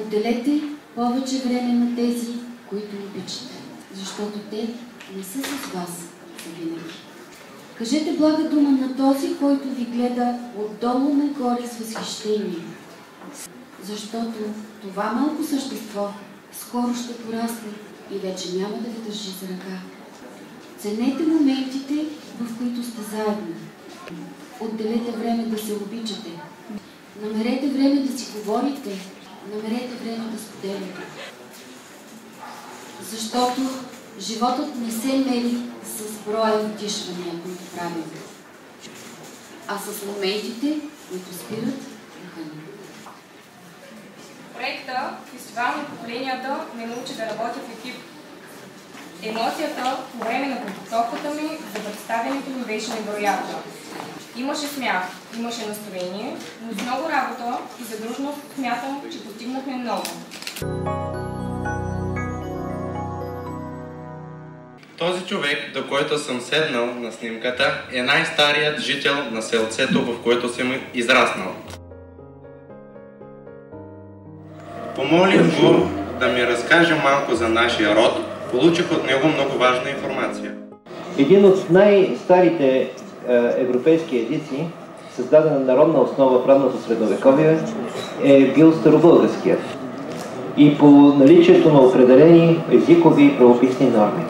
Отделете повече време на тези, които обичате, защото те не са с вас завинаги. Кажете блага дума на този, който ви гледа отдолу нагоре с възхищение, защото това малко същество скоро ще порасне и вече няма да ви държи за ръка. Ценете моментите, в които сте заедно. Отделете време да се обичате. Намерете време да си говорите. Намерете време да споделяте. Защото животът не се мери с броя вдишвания, които правим, а с моментите, които спират дъха ни. Проекта Фестивал на поколенията ме научи да работя в екип. Емоцията по време на подготовката ми за представянето ми беше невероятна. Имаше смях, имаше настроение, но с много работа и задружност смятам, че постигнахме много. Този човек, до който съм седнал на снимката, е най-старият жител на селцето, в което съм израснал. Помолих го да ми разкаже малко за нашия род. Получих от него много важна информация. Един от най-старите европейски езици, създаден на народна основа в ранното средновековие, е бил старобългарският и по наличието на определени езикови и правописни норми.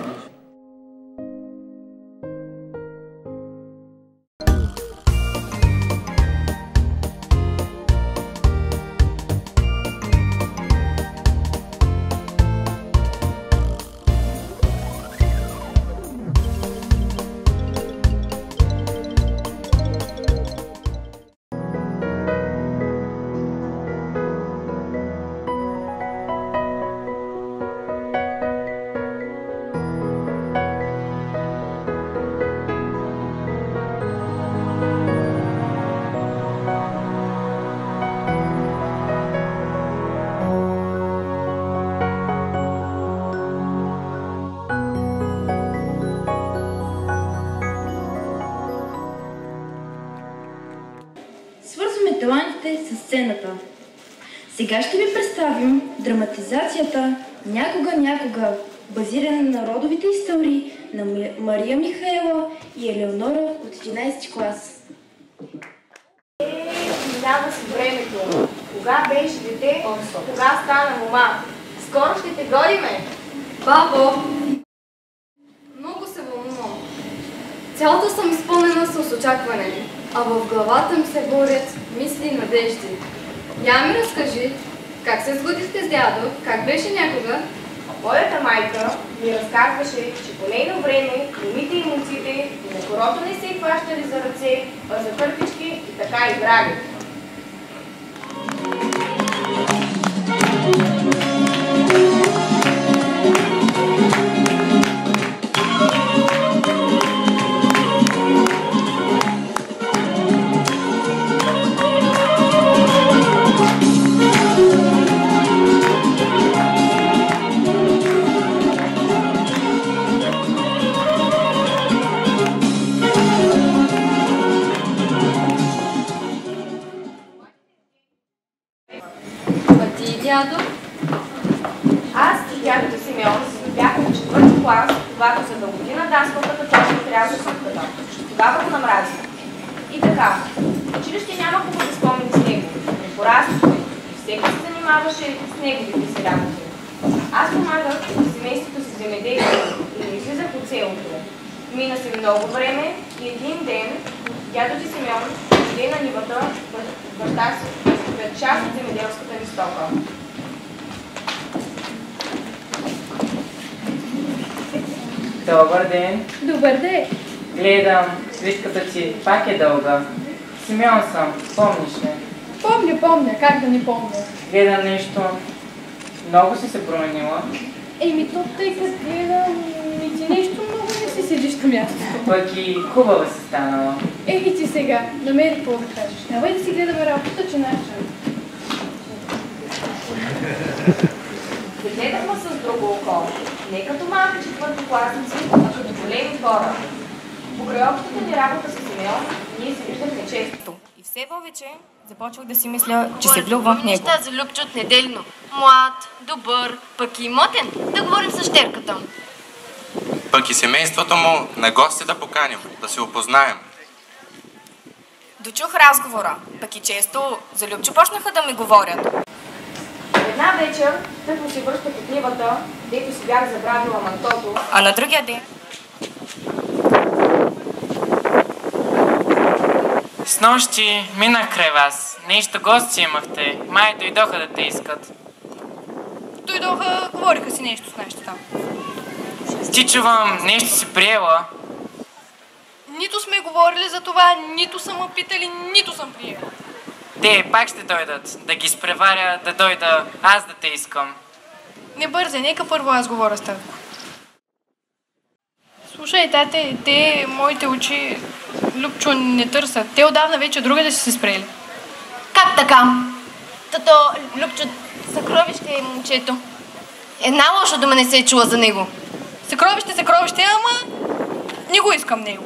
Свързваме талантите с сцената. Сега ще ви представим драматизацията Някога, базирана на родовите истории на Мария Михаела и Елеонора от 11 клас. Минава с времето. Кога беше дете, кога стана мома. Скоро ще те годиме. Бабо! Много се вълнувам. Цялата съм изпълнена с очакване, а в главата ми се борят мисли и надежди. Я ми разкажи, как се сгодихте с дядо, как беше някога? Моята майка ми разказваше, че по нейно време момите и момците на хорото не се хващали за ръце, а за кърпички и така играли. Дядо? Аз и дядото Симеон бяхме в 4-ти клас, когато за дългодина даскалката точно трябва да сутката. Тогава го намразих. И така, училище няма хубави спомени с него. Не пораснахме и всеки се занимаваше с неговите си работи. Аз помагах в семейството си земеделие и не излизах от селото. Мина се много време и един ден дядо Симеон иде на нивата баща си пред част от земеделската ни стока. Добър ден! Добър ден! Гледам, свитката ти пак е дълга. Симеон съм, помниш ли? Помня, как да не помня. Гледам нещо. Много си се променила. Еми, то тъй като гледам и ти нещо много не си седиш на мястото. Пък и хубава си станала. И ти сега, намери какво да кажеш. Давай да си гледаме работата, че наша. Гледахме с друго око. Не като малки четвъртокласници, а като големи хора. Покрай общата ни работа с Симеон, ние се виждахме често. И все повече Започвах да си мисля, че се влюбвам в него. Неща за Любчо от неделно. Млад, добър, пък и имотен. Да говорим с щерката. Пък и семейството му на гости да поканим, да се опознаем. Дочух разговора, пък и често за Любчо почнаха да ми говорят. Една вечер тъкмо се връщах от нивата, дето си бях забравила мантото. А на другия ден Снощи минах край вас. Нещо гости имахте. Май дойдоха да те искат. Дойдоха, говориха си нещо с нашите там. Ти чувам, нещо си приела. Нито сме говорили за това, нито са ме питали, нито съм приела. Те пак ще дойдат. Да ги изпреваря, да дойда, аз да те искам. Не бързай, нека първо аз говоря с теб. Слушай, тате, те, моите очи, Любчо не търсят. Те отдавна вече другаде си се спрели. Как така? Тато, Любчо, съкровище е момчето. Една лоша дума не се е чула за него. Съкровище, ама не го искам него.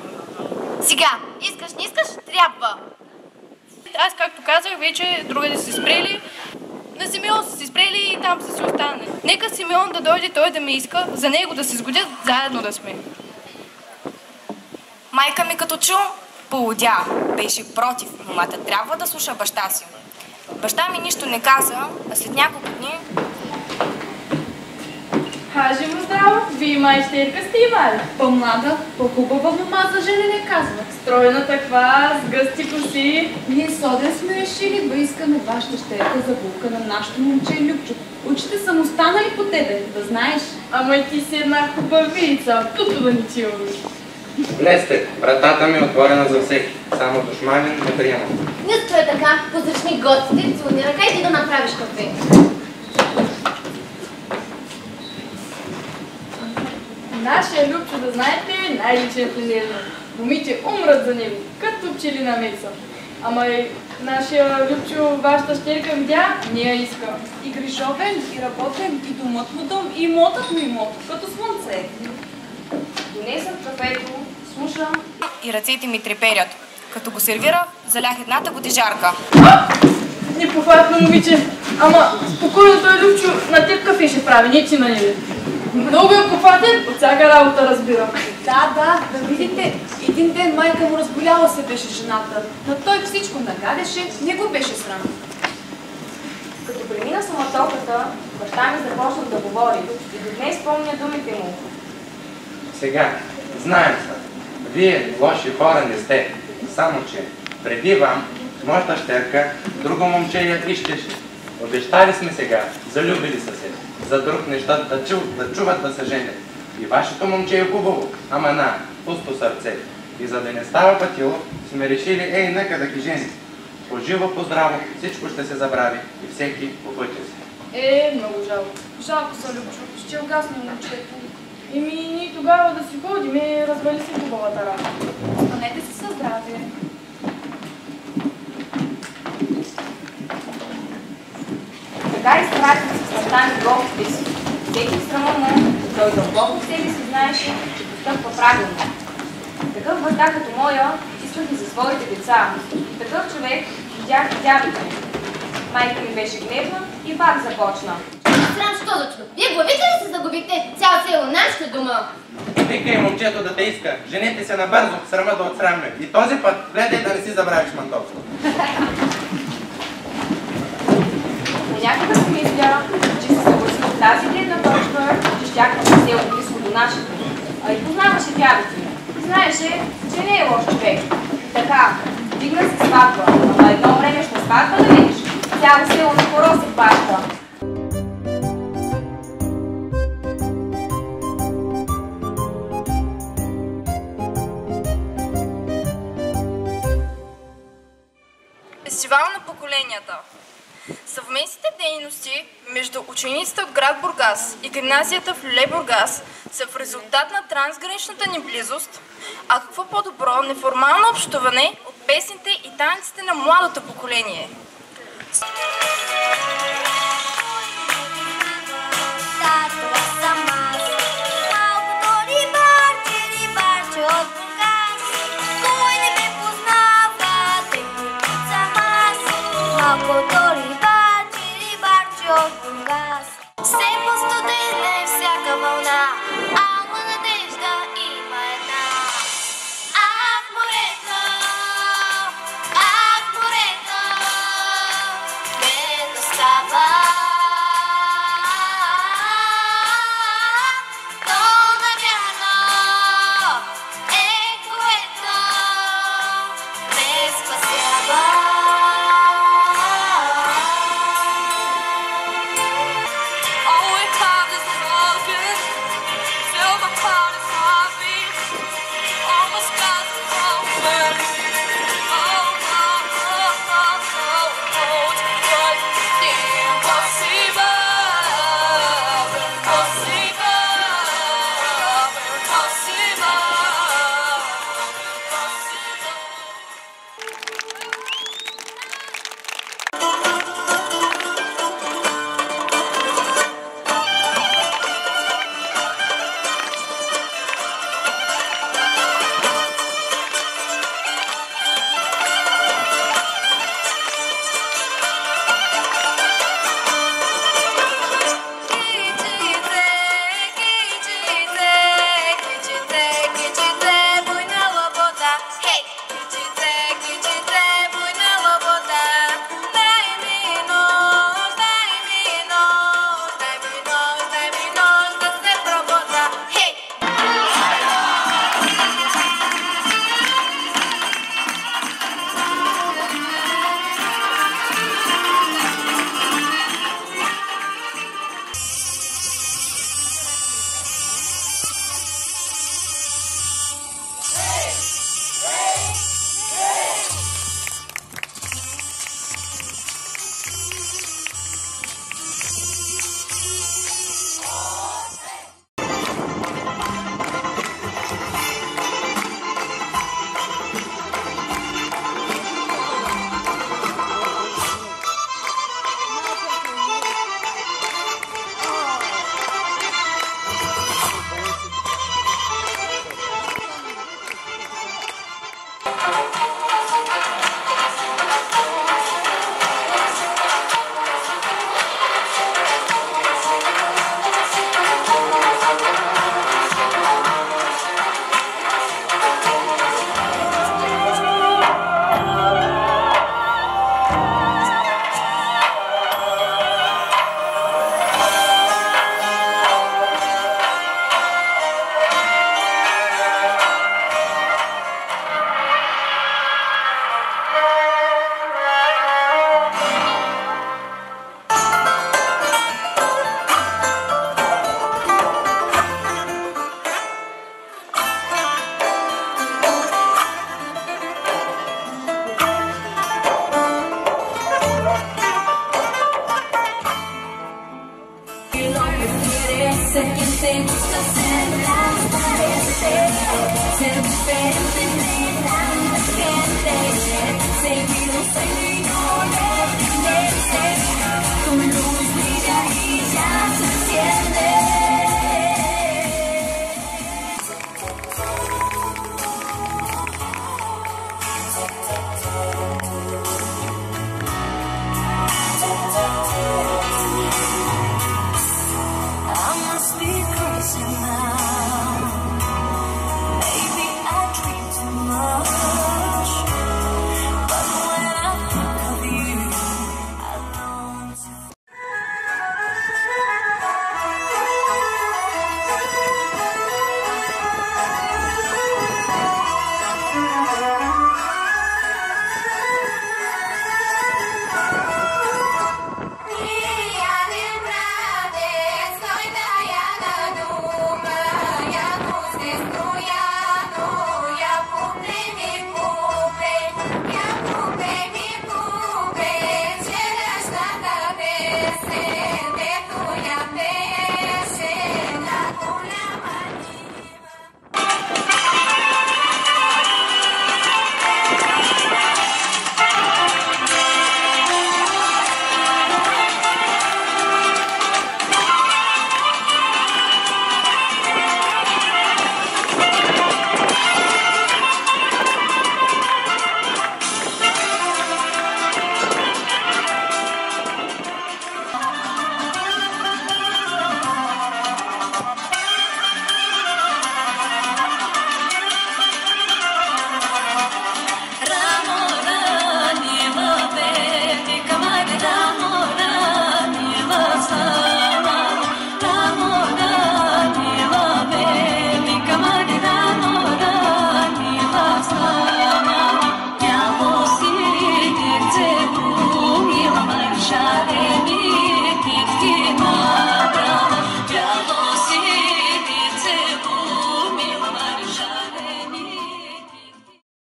Сега, искаш, не искаш, трябва. Аз, както казах, вече другаде си спрели. На Симеон са си спрели и там са си останали. Нека Симеон да дойде, той да ме иска, за него да се сгодят, заедно да сме. майка ми като чу, полудя. Беше против, момата трябва да слуша баща си. Баща ми нищо не каза, а след няколко дни... Хаже му здраво, вие майщерка сте имали. По-млада, по-хубава мома за женене казват. Стройна таква, с гъсти коси. Ние с Оден сме решили да искаме вашата щерка за булка на нашото момче Любчо. Очите са му станали по тебе, да знаеш. Ама и ти си една хубавица, туто да ни чилваш. Влезте, вратата ми е отворена за всеки, само душманин не приема. Не стой така, позрачни гостите, целуни ръка и ти да направиш кафе. Нашия Любчо, да знаете, най-личен в Лилезно. Момиче умрат за него, като пчели на меса. Ама и нашия Любчо, вашата щерка видя, не я иска. И грижовен, и работен, и домът му дом, и имотът му имот, като слънце. Донесах кафето, слушам. И ръцете ми треперят. Като го сервирах, залях едната годежарка. Непохватно момиче. Ама спокойно той Любчо на теб кафе ще прави, не ти на него. Много е похватен, от всяка работа разбирам. Да, видите, един ден майка му разболяла се беше жената, но той всичко нагадеше, не го беше срам. Като премина самотоката, баща ми започна да говори и до днес помня думите му. Сега, знаем се, вие лоши хора не сте, само че преди вам, моята щерка, друго момче я искаше. Обещали сме сега, залюбили са се, за друг неща да чуват да се женят. И вашето момче е хубаво, ама на, пусто сърце. И за да не става пътило, сме решили, нека да ги женим. Поживо, поздраво, всичко ще се забрави и всеки по пътя си. Много жалко. Жалко са, Любчо, ще угасне момчето. Ние тогава да си ходим и развали си хубавата работа. Останете си със здравие. Така изпратих с смъртта ми гостите си. Всеки в срама му, той дълбоко в себе си знаеше, че постъпва правилно. Такъв баща като моя исках и за своите деца. И такъв човек видях и дядото ми. Майка ми беше гневна и пак започна. Срам, що за чудо? Вие главите ли се загубихте? Цял село, нашата дума. Викай момчето да те иска, женете се набързо, срама да отсрамне. И този път гледай да не си забравиш мантовство. Понякога си мисля, че се съгласи от тази гледна точка, че щях да се село близко до нашето. А и познаваше дядото ми. Знаеше, че не е лош човек. Така, дигна се сватба, ама едно време ще сватба да видиш. Цяло село на хоро се хваща. Фестивал на поколенията. Съвместните дейности между учениците от град Бургас и гимназията в Люле Бургас са в резултат на трансграничната ни близост, а какво по-добро неформално общуване от песните и танците на младото поколение. Sé que te gusta ser transparente, ser diferente de tanta gente. Seguir un sueño